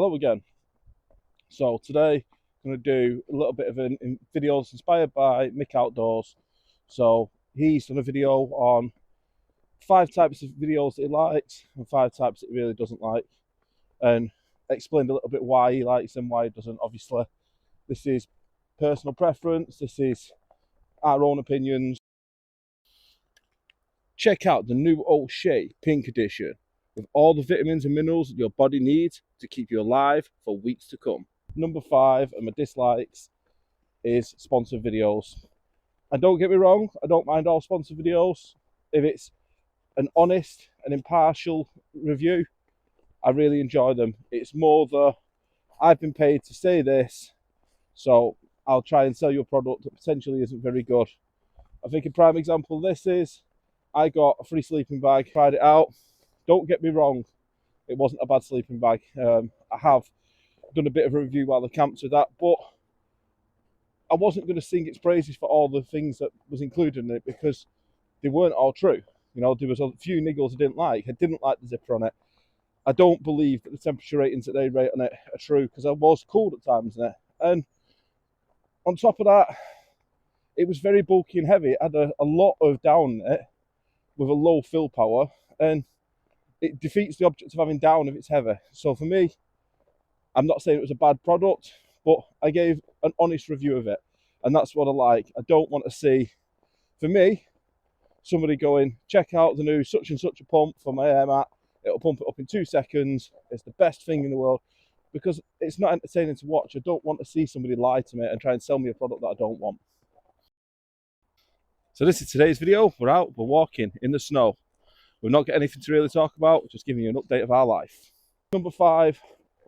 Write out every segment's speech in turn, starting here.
Hello again. So today I'm going to do a little bit of videos inspired by Mick Outdoors. So he's done a video on 5 types of videos that he likes and 5 types that he really doesn't like, and explained a little bit why he likes them, why he doesn't. Obviously, this is personal preference. This is our own opinions. Check out the new O'Shea Pink Edition with all the vitamins and minerals that your body needs to keep you alive for weeks to come. Number 5 and my dislikes is sponsored videos. And don't get me wrong, I don't mind all sponsored videos. If it's an honest and impartial review, I really enjoy them. It's more the, I've been paid to say this, so I'll try and sell you a product that potentially isn't very good. I think a prime example of this is, I got a free sleeping bag, tried it out. Don't get me wrong, it wasn't a bad sleeping bag. I have done a bit of a review while the camped with that, but I wasn't going to sing its praises for all the things that was included in it because they weren't all true. You know, there was a few niggles I didn't like. I didn't like the zipper on it. I don't believe that the temperature ratings that they rate on it are true because I was cold at times in it. And on top of that, it was very bulky and heavy. It had a lot of down in it with a low fill power, and it defeats the object of having down if it's heavy. So for me, I'm not saying it was a bad product, but I gave an honest review of it, and that's what I like. I don't want to see, for me, somebody going, check out the new such and such a pump for my air mat. It'll pump it up in 2 seconds. It's the best thing in the world, because it's not entertaining to watch. I don't want to see somebody lie to me and try and sell me a product that I don't want. So this is today's video. We're out, we're walking in the snow. We've not got anything to really talk about, just giving you an update of our life. Number 5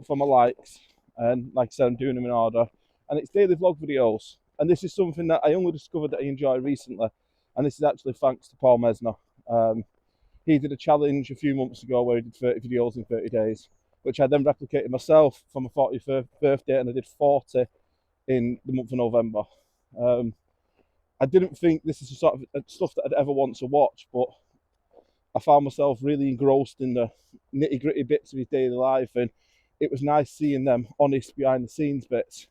for my likes, and like I said, I'm doing them in order, and it's daily vlog videos. And this is something that I only discovered that I enjoy recently, and this is actually thanks to Paul Mesner. He did a challenge a few months ago where he did 30 videos in 30 days, which I then replicated myself for my 41st birthday, and I did 40 in the month of November. I didn't think this is the sort of stuff that I'd ever want to watch, but I found myself really engrossed in the nitty-gritty bits of his daily life, and it was nice seeing them honest behind-the-scenes bits.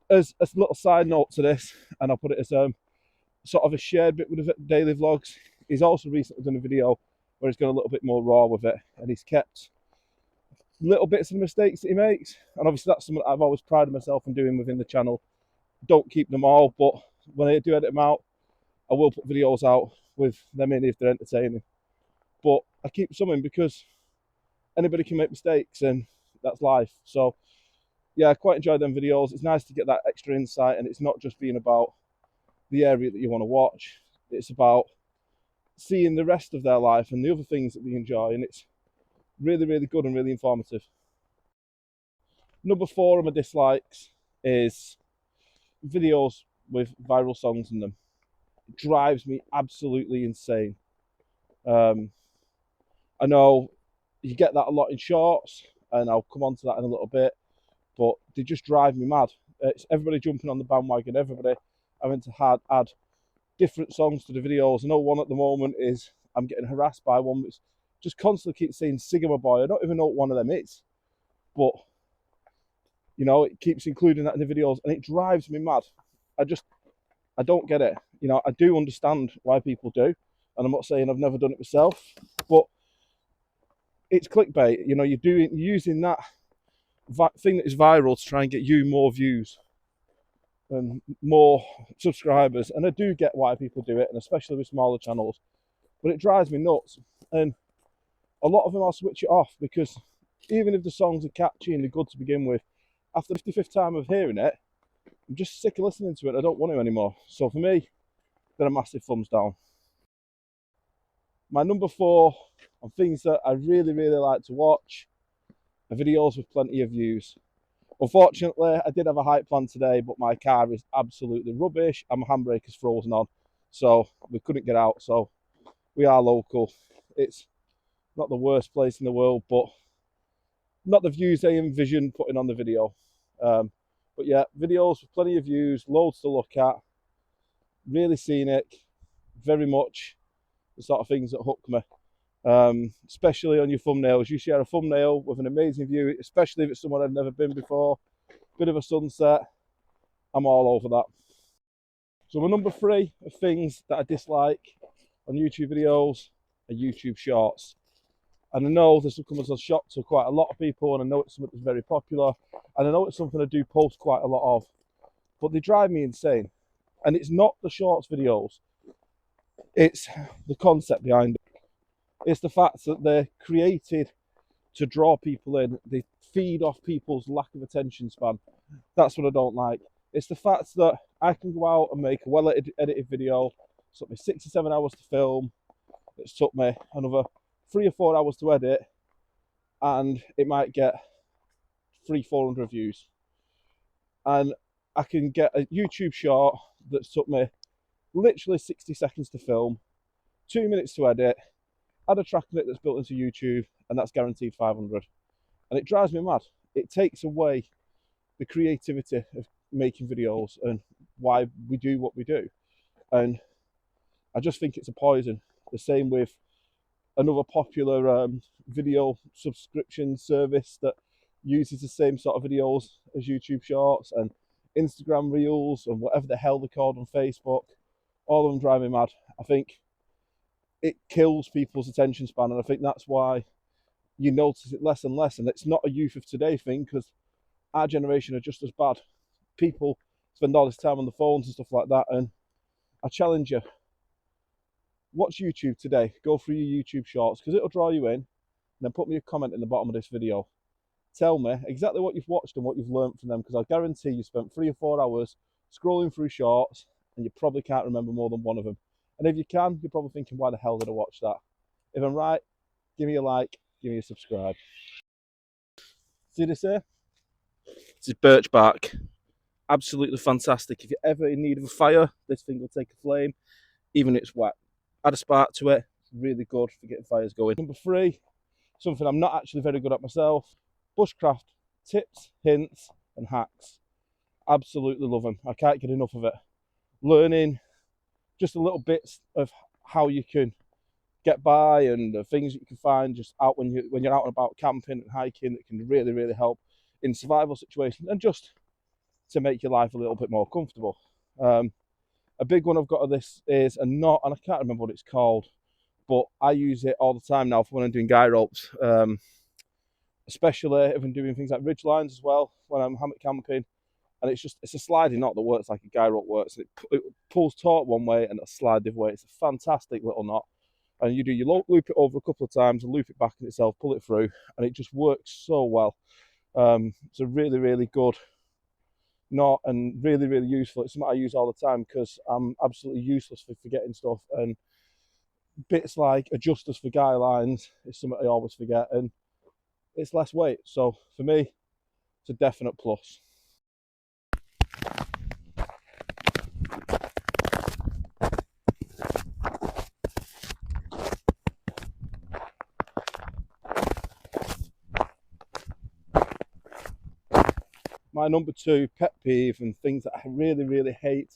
As a little side note to this, and I'll put it as sort of a shared bit with the daily vlogs, he's also recently done a video where he's gone a little bit more raw with it, and he's kept little bits of the mistakes that he makes, and obviously that's something that I've always prided myself on doing within the channel. Don't keep them all, but when I do edit them out, I will put videos out with them in if they're entertaining. But I keep some in because anybody can make mistakes, and that's life. So yeah, I quite enjoy them videos. It's nice to get that extra insight, and it's not just being about the area that you want to watch. It's about seeing the rest of their life and the other things that they enjoy, and it's really, really good and really informative. Number 4 of my dislikes is videos with viral songs in them. It drives me absolutely insane. I know you get that a lot in shorts, and I'll come on to that in a little bit, but they just drive me mad. It's everybody jumping on the bandwagon, everybody having to add different songs to the videos. I know one at the moment is, I'm getting harassed by one which just constantly keeps saying Sigma Boy. I don't even know what one of them is, but you know, it keeps including that in the videos, and it drives me mad. I don't get it. You know, I do understand why people do, and I'm not saying I've never done it myself, but it's clickbait. You know, you're using that thing that is viral to try and get you more views and more subscribers, and I do get why people do it, and especially with smaller channels, but it drives me nuts. And a lot of them I'll switch it off, because even if the songs are catchy and they're good to begin with, after the 55th time of hearing it, I'm just sick of listening to it. I don't want to anymore. So for me, they're a massive thumbs down. My number 4 on things that I really, really like to watch are videos with plenty of views. Unfortunately, I did have a hike plan today, but my car is absolutely rubbish and my handbrake is frozen on, so we couldn't get out. So we are local. It's not the worst place in the world, but not the views I envisioned putting on the video. But yeah, videos with plenty of views, loads to look at, really scenic, very much the sort of things that hook me. especially on your thumbnails. You share a thumbnail with an amazing view, especially if it's somewhere I've never been before. Bit of a sunset, I'm all over that. So my number 3 of things that I dislike on YouTube videos are YouTube shorts. And I know this will come as a shock to quite a lot of people, and I know it's something that's very popular, and I know it's something I do post quite a lot of, but they drive me insane. And it's not the shorts videos, it's the concept behind it. It's the fact that they're created to draw people in. They feed off people's lack of attention span. That's what I don't like. It's the fact that I can go out and make a well-edited video. It took me 6 or 7 hours to film. It's took me another 3 or 4 hours to edit, and it might get 300-400 views. And I can get a YouTube short that's took me literally 60 seconds to film, 2 minutes to edit, add a track on it that's built into YouTube, and that's guaranteed 500. And it drives me mad. It takes away the creativity of making videos and why we do what we do. And I just think it's a poison. The same with another popular video subscription service that uses the same sort of videos as YouTube Shorts and Instagram Reels and whatever the hell they're called on Facebook. All of them drive me mad. I think it kills people's attention span, and I think that's why you notice it less and less. And it's not a youth of today thing, because our generation are just as bad. People spend all this time on the phones and stuff like that, and I challenge you, watch YouTube today, go through your YouTube shorts, because it'll draw you in, and then put me a comment in the bottom of this video. Tell me exactly what you've watched and what you've learned from them, because I guarantee you spent 3 or 4 hours scrolling through shorts and you probably can't remember more than one of them. And if you can, you're probably thinking, why the hell did I watch that? If I'm right, give me a like, give me a subscribe. See this here? This is birch bark. Absolutely fantastic. If you're ever in need of a fire, this thing will take a flame, even if it's wet. Add a spark to it, really good for getting fires going. Number 3, something I'm not actually very good at myself, bushcraft tips, hints and hacks. Absolutely love them. I can't get enough of it. Learning just a little bits of how you can get by and the things that you can find just out when you're out and about camping and hiking, that can really help in survival situations and just to make your life a little bit more comfortable. A big one I've got of this is and I can't remember what it's called, but I use it all the time now for when I'm doing guy ropes, especially if I'm doing things like ridge lines as well, when I'm hammock camping. And it's a sliding knot that works like a guy rope works. It pulls taut one way and it'll slide the other way. It's a fantastic little knot. And you loop it over a couple of times and loop it back in itself, pull it through, and it just works so well. It's a really good knot and really useful. It's something I use all the time because I'm absolutely useless for forgetting stuff. And bits like adjusters for guy lines is something I always forget, and it's less weight. So for me, it's a definite plus. My number 2 pet peeve and things that I really hate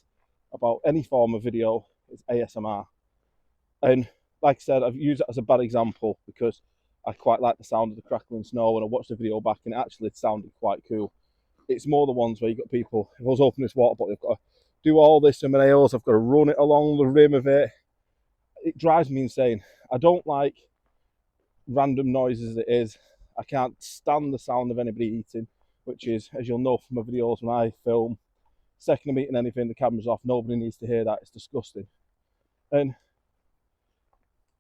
about any form of video is ASMR. And like I said, I've used it as a bad example because I quite like the sound of the crackling snow, and I watched the video back and it actually sounded quite cool. It's more the ones where you've got people, if I was opening this water bottle, I've got to do all this with my nails, I've got to run it along the rim of it. It drives me insane. I don't like random noises as it is. I can't stand the sound of anybody eating, which is, as you'll know from my videos when I film, second I'm eating anything, the camera's off. Nobody needs to hear that. It's disgusting. And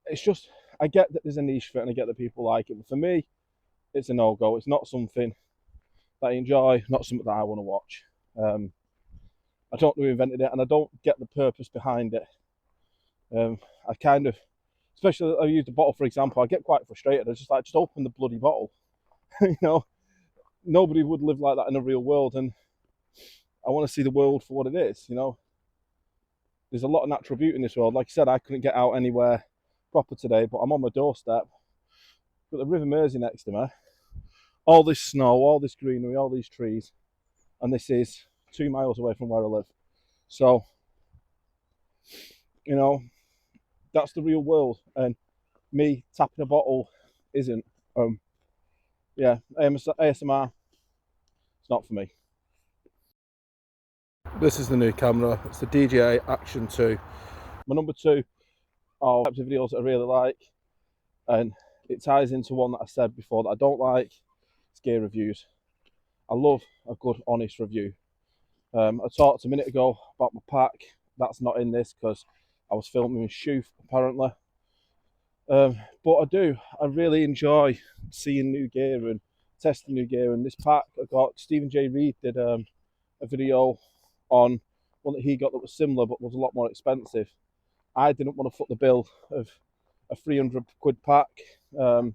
it's just, I get that there's a niche for it and I get that people like it, but for me, it's a no-go. It's not something that I enjoy, not something that I want to watch. I don't know who invented it, and I don't get the purpose behind it. I kind of, especially I use the bottle for example, I get quite frustrated. I just open the bloody bottle. You know, nobody would live like that in a real world, and I want to see the world for what it is. You know, there's a lot of natural beauty in this world. Like I said, I couldn't get out anywhere proper today, but I'm on my doorstep. Got the River Mersey next to me, all this snow, all this greenery, all these trees, and this is 2 miles away from where I live. So, you know, that's the real world, and me tapping a bottle isn't. Yeah, ASMR, it's not for me. This is the new camera. It's the DJI Action 2. My number 2 are types of videos that I really like, and it ties into one that I said before that I don't like. It's gear reviews. I love a good, honest review. I talked a minute ago about my pack. That's not in this because I was filming with Shoof, apparently. But I really enjoy seeing new gear and testing new gear. And this pack I got, Stephen J. Reed did a video on one that he got that was similar but was a lot more expensive. I didn't want to foot the bill of a 300 quid pack for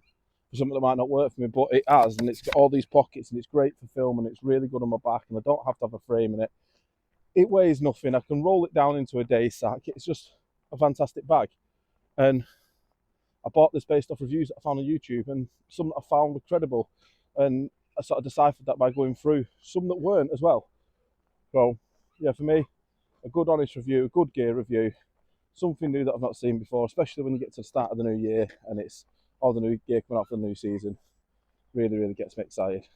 something that might not work for me, but it has, and it's got all these pockets, and it's great for film, and it's really good on my back, and I don't have to have a frame in it. It weighs nothing. I can roll it down into a day sack. It's just a fantastic bag. And I bought this based off reviews that I found on YouTube, and some that I found were credible. And I sort of deciphered that by going through some that weren't as well. So, yeah, for me, a good honest review, a good gear review, something new that I've not seen before, especially when you get to the start of the new year and it's all the new gear coming out for the new season. Really, really gets me excited.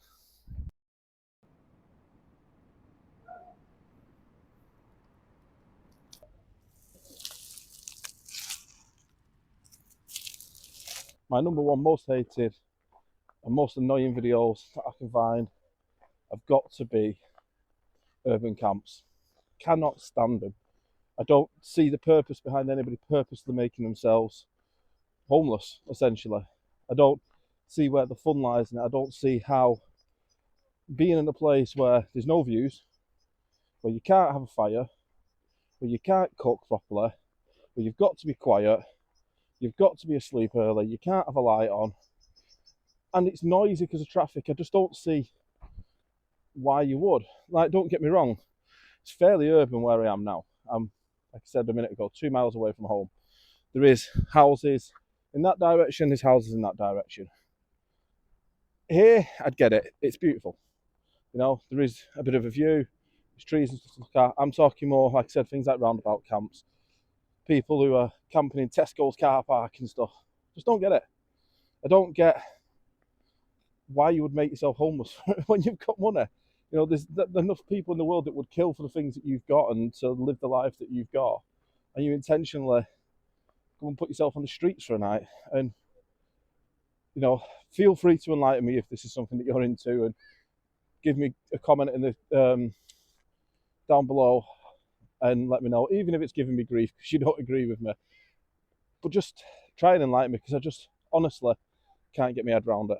My number 1 most hated and most annoying videos that I can find have got to be urban camps. Cannot stand them. I don't see the purpose behind anybody purposely making themselves homeless, essentially. I don't see where the fun lies in it. I don't see how being in a place where there's no views, where you can't have a fire, where you can't cook properly, where you've got to be quiet, you've got to be asleep early, you can't have a light on, and it's noisy because of traffic. I just don't see why you would. Like, don't get me wrong, it's fairly urban where I am now. I'm, like I said a minute ago, 2 miles away from home. There is houses in that direction, there's houses in that direction. Here, I'd get it. It's beautiful. You know, there is a bit of a view, there's trees and stuff to look at. I'm talking more, like I said, things like roundabout camps. People who are camping in Tesco's car park and stuff. Just don't get it. I don't get why you would make yourself homeless when you've got money. You know, there's enough people in the world that would kill for the things that you've got and to live the life that you've got. And you intentionally go and put yourself on the streets for a night. And, you know, feel free to enlighten me if this is something that you're into, and give me a comment in the down below and let me know, even if it's giving me grief because you don't agree with me. But just try and enlighten me, because I just honestly can't get my head around it.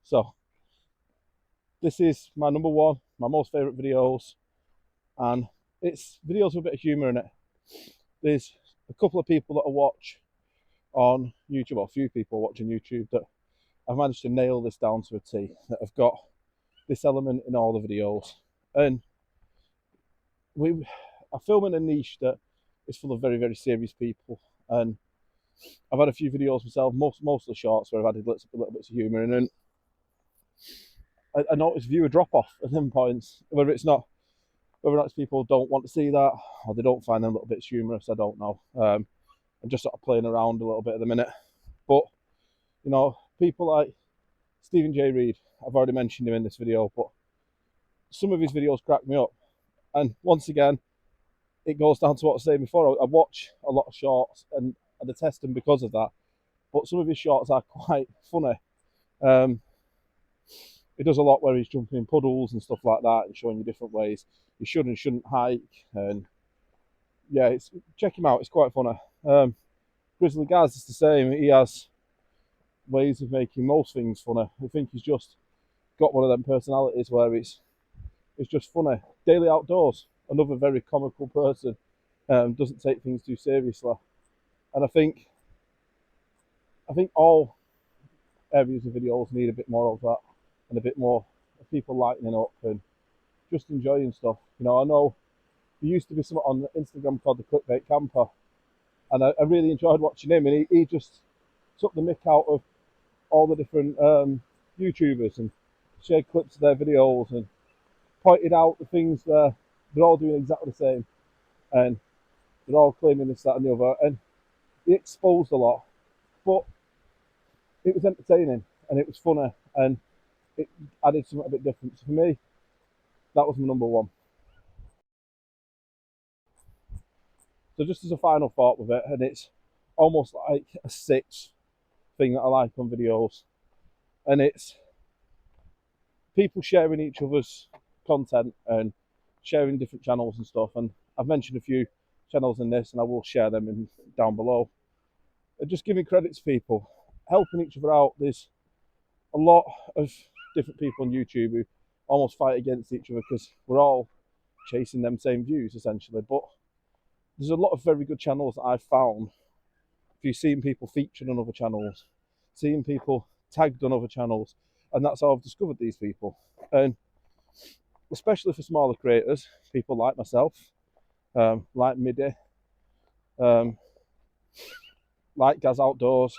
So this is my number 1, my most favourite videos, and it's videos with a bit of humour in it. There's a couple of people that I watch on YouTube, or a few people watching YouTube, that I've managed to nail this down to a T, that have got this element in all the videos. And I film in a niche that is full of very, very serious people, and I've had a few videos myself, most of the shorts, where I've added little bits of humour in, and I notice viewer drop off at them points. Whether or not it's people don't want to see that, or they don't find them little bits humorous, I don't know. I'm just sort of playing around a little bit at the minute. But, you know, people like Stephen J. Reed, I've already mentioned him in this video, but some of his videos crack me up. And once again, it goes down to what I was saying before. I watch a lot of shorts and I detest them because of that. But some of his shorts are quite funny. He does a lot where he's jumping in puddles and stuff like that and showing you different ways you should and shouldn't hike. And yeah, check him out. It's quite funny. Grizzly Gaz is the same. He has ways of making most things funny. I think he's just got one of them personalities where it's just funny. Daily Outdoors, another very comical person, doesn't take things too seriously. And I think all areas of videos need a bit more of that, and a bit more of people lightening up and just enjoying stuff. You know, I know there used to be someone on Instagram called the Clickbait Camper, and I really enjoyed watching him, and he just took the mick out of all the different YouTubers and shared clips of their videos and pointed out the things where they're all doing exactly the same, and they're all claiming this, that, and the other, and it exposed a lot, but it was entertaining and it was funny and it added something a bit different. So for me, that was my number one. So just as a final thought with it, and it's almost like a sixth thing that I like on videos, and it's people sharing each other's content and sharing different channels and stuff. And I've mentioned a few channels in this, and I will share them down below. And just giving credit to people, helping each other out. There's a lot of different people on YouTube who almost fight against each other because we're all chasing them same views essentially. But there's a lot of very good channels that I've found. If you've seen people featured on other channels, seeing people tagged on other channels, and that's how I've discovered these people. And especially for smaller creators, people like myself, like Middy, like Gaz Outdoors,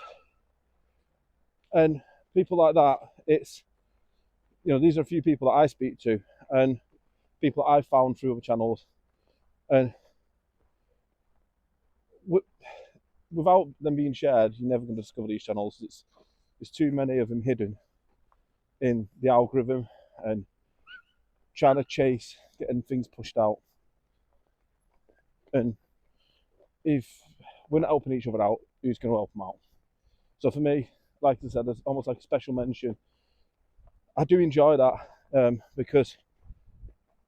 and people like that. It's, you know, these are a few people that I speak to and people that I've found through other channels, and without them being shared, you're never going to discover these channels. There's too many of them hidden in the algorithm and trying to chase getting things pushed out. And if we're not helping each other out, who's going to help them out? So for me, like I said, there's almost like a special mention. I do enjoy that because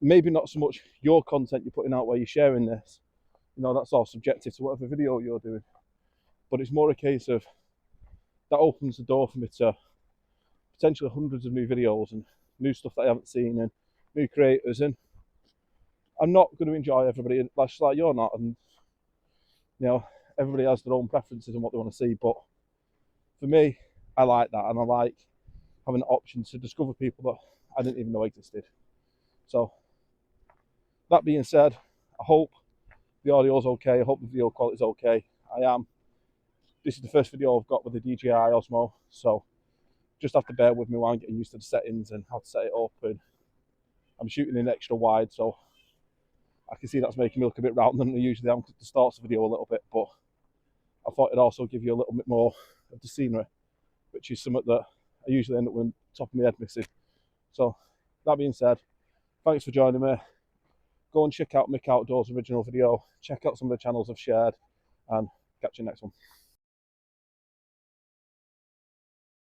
maybe not so much your content you're putting out where you're sharing this, you know, that's all subjective to whatever video you're doing, but it's more a case of that opens the door for me to potentially hundreds of new videos and new stuff that I haven't seen and new creators. And I'm not going to enjoy everybody, like you're not, and you know, everybody has their own preferences and what they want to see, but for me, I like that, and I like having the option to discover people that I didn't even know existed. So that being said, I hope the audio's okay, I hope the video quality's okay. This is the first video I've got with the DJI Osmo, so just have to bear with me while I'm getting used to the settings and how to set it up. And I'm shooting in extra wide, so I can see that's making me look a bit rounder than I usually am because it distorts the video a little bit, but I thought it'd also give you a little bit more of the scenery, which is something that I usually end up with the top of my head missing. So that being said, thanks for joining me. Go and check out Mick Outdoors' original video, check out some of the channels I've shared, and catch you next one.